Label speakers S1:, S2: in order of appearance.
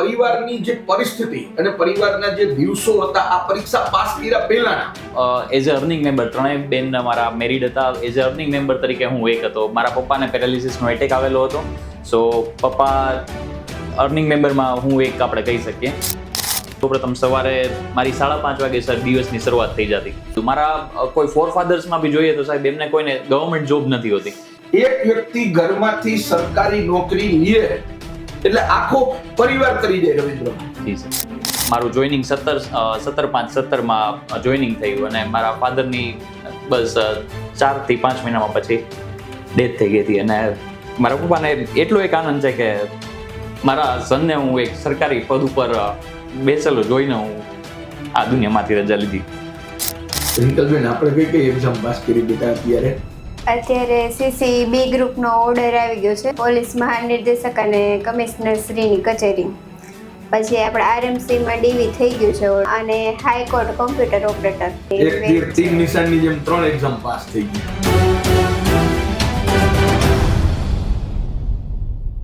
S1: પરિવારની જે પરિસ્થિતિ અને પરિવારના જે દિવસો હતા આ પરીક્ષા પાસ કર્યા પહેલાના,
S2: એઝ અ અર્નિંગ મેમ્બર, ત્રણેય બેન મારા મેરિડ હતા. એઝ અ અર્નિંગ મેમ્બર તરીકે હું એક હતો. મારા પપ્પાને પેરાલિસિસનો એટેક આવેલો હતો. સો પપ્પા અર્નિંગ મેમ્બરમાં હું એક આપણે કહી શકીએ. સૌપ્રથમ સવારે મારી 5:30 વાગે સર દિવસની શરૂઆત થઈ જતી. મારા કોઈ ફોરફાધર્સમાં બી જોઈએ તો સાહેબ એમને કોઈને ગવર્મેન્ટ જોબ નથી હોતી.
S1: એક વ્યક્તિ ઘરમાંથી સરકારી નોકરી લે એટલે આખો પરિવાર કરી જાય. રવિન્દ્રભાઈ,
S2: જી સર. મારું જોઈનિંગ 17/5/17માં જોઈનિંગ થયું અને મારા ફાધરની બસ 4 થી 5 મહિનામાં પછી ડેથ થઈ ગઈ હતી. અને મારા પપ્પાને એટલો એક આનંદ છે કે મારા સનને હું એક સરકારી પદ ઉપર બેસેલો જોઈને હું આ દુનિયામાંથી રજા લીધી.
S1: રિંકલબેન, આપણે કઈ કઈ એક્ઝામ પાસ કરી બેટા અત્યારે?
S3: અત્યારે સીસી બી ગ્રુપનો ઓર્ડર આવી ગયો છે, પોલીસ મહાનિર્દેશક અને કમિશનર શ્રીની કચેરી. પછી આપણે આરએમસીમાં ડીવી થઈ ગયું છે અને હાઈકોર્ટ કોમ્પ્યુટર ઓપરેટર.
S1: એક તીર 3 નિશાનની જેમ 3 એક્ઝામ પાસ થઈ ગઈ.